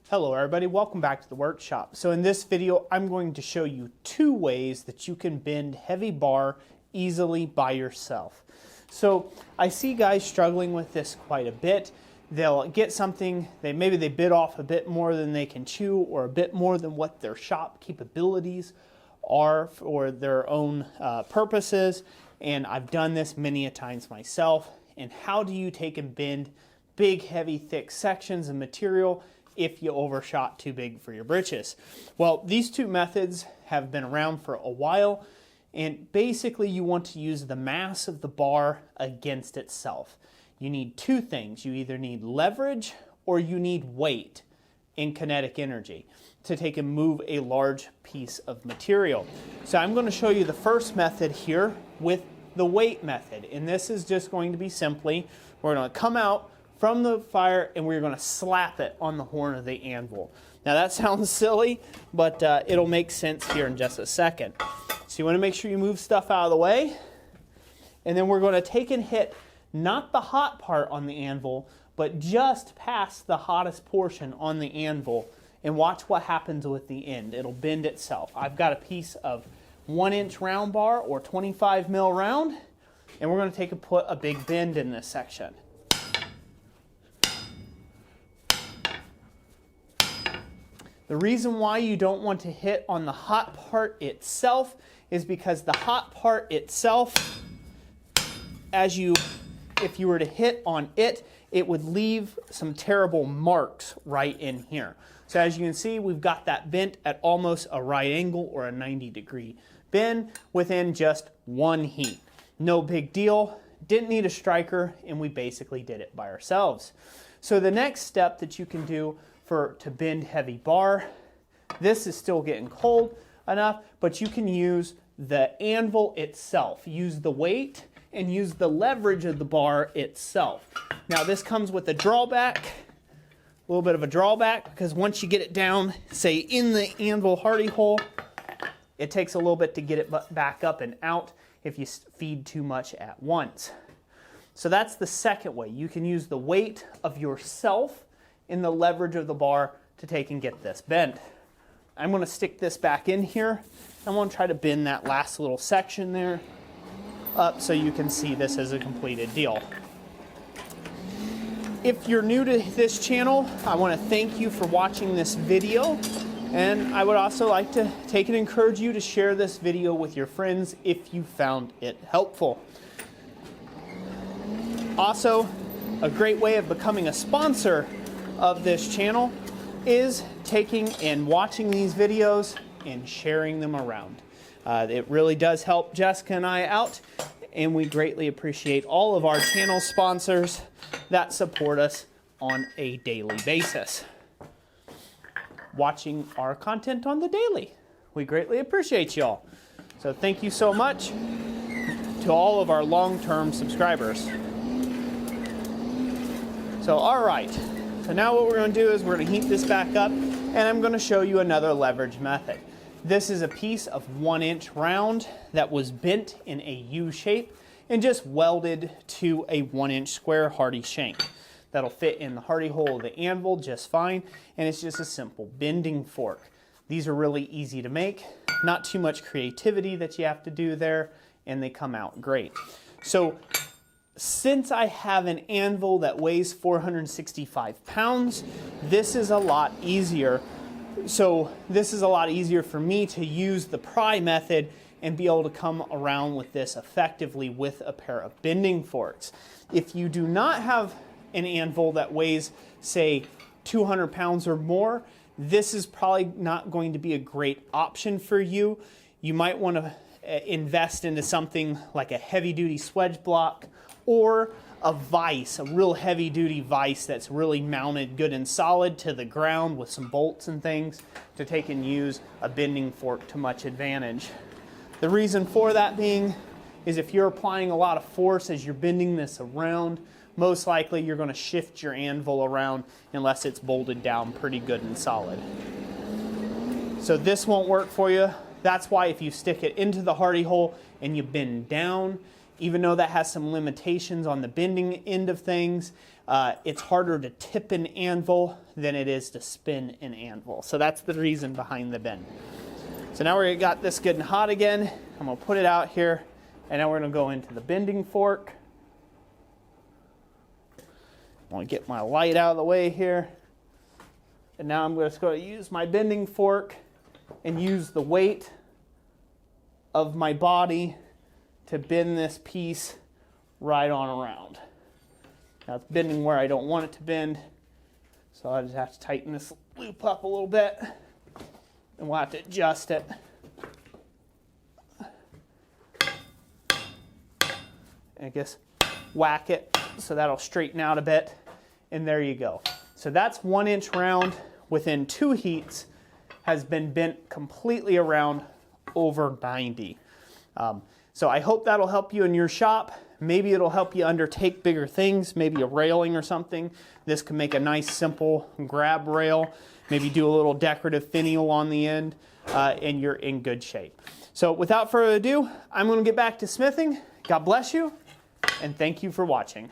Hello everybody, welcome back to the workshop. So in this video, I'm going to show you 2 ways that you can bend heavy bar easily by yourself. So I see guys struggling with this quite a bit. They'll get something, maybe they bit off a bit more than they can chew or a bit more than what their shop capabilities are for their own purposes. And I've done this many a times myself. And how do you take and bend big, heavy, thick sections of material if you overshot too big for your britches? Well, these 2 methods have been around for a while, and basically you want to use the mass of the bar against itself. You need 2 things. You either need leverage or you need weight in kinetic energy to take and move a large piece of material. So I'm going to show you the first method here with the weight method, and this is just going to be simply, we're going to come out from the fire and we're going to slap it on the horn of the anvil. Now that sounds silly, but it'll make sense here in just a second. So you want to make sure you move stuff out of the way, and then we're going to take and hit not the hot part on the anvil, but just past the hottest portion on the anvil, and watch what happens with the end. It'll bend itself. I've got a piece of 1-inch round bar or 25 mil round, and we're going to take and put a big bend in this section. The reason why you don't want to hit on the hot part itself is because the hot part itself, if you were to hit on it, it would leave some terrible marks right in here. So as you can see, we've got that bent at almost a right angle or a 90-degree bend within just 1 heat. No big deal, didn't need a striker, and we basically did it by ourselves. So the next step that you can do to bend heavy bar, this is still getting cold enough, but you can use the anvil itself. Use the weight and use the leverage of the bar itself. Now this comes with a drawback, a little bit of a drawback, because once you get it down, say in the anvil hardy hole, it takes a little bit to get it back up and out if you feed too much at once. So that's the second way. You can use the weight of yourself in the leverage of the bar to take and get this bent. I'm going to stick this back in here. I'm going to try to bend that last little section there up so you can see this as a completed deal. If you're new to this channel, I want to thank you for watching this video, and I would also like to take and encourage you to share this video with your friends if you found it helpful. Also, a great way of becoming a sponsor of this channel is taking and watching these videos and sharing them around. It really does help Jessica and I out, and we greatly appreciate all of our channel sponsors that support us on a daily basis. Watching our content on the daily. We greatly appreciate y'all. So thank you so much to all of our long-term subscribers. So all right. So now what we're going to do is we're going to heat this back up, and I'm going to show you another leverage method. This is a piece of 1-inch round that was bent in a U shape and just welded to a 1-inch square hardy shank. That'll fit in the hardy hole of the anvil just fine, and it's just a simple bending fork. These are really easy to make, not too much creativity that you have to do there, and they come out great. So since I have an anvil that weighs 465 pounds, this is a lot easier. So this is a lot easier for me to use the pry method and be able to come around with this effectively with a pair of bending forks. If you do not have an anvil that weighs, say, 200 pounds or more, this is probably not going to be a great option for you. You might want to invest into something like a heavy-duty swedge block, or a vise, a real heavy-duty vise that's really mounted good and solid to the ground with some bolts and things to take and use a bending fork to much advantage. The reason for that being is if you're applying a lot of force as you're bending this around, most likely you're going to shift your anvil around unless it's bolted down pretty good and solid. So this won't work for you. That's why if you stick it into the hardy hole and you bend down, even though that has some limitations on the bending end of things, it's harder to tip an anvil than it is to spin an anvil. So that's the reason behind the bend. So now we got this good and hot again. I'm gonna put it out here, and now we're gonna go into the bending fork. I want to get my light out of the way here. And now I'm just going to use my bending fork and use the weight of my body to bend this piece right on around. Now it's bending where I don't want it to bend, so I just have to tighten this loop up a little bit, and we'll have to adjust it. And I guess whack it so that'll straighten out a bit, and there you go. So that's 1 inch round within 2 heats has been bent completely around over 90. So I hope that'll help you in your shop. Maybe it'll help you undertake bigger things, maybe a railing or something. This can make a nice simple grab rail, maybe do a little decorative finial on the end, and you're in good shape. So without further ado, I'm going to get back to smithing. God bless you, and thank you for watching.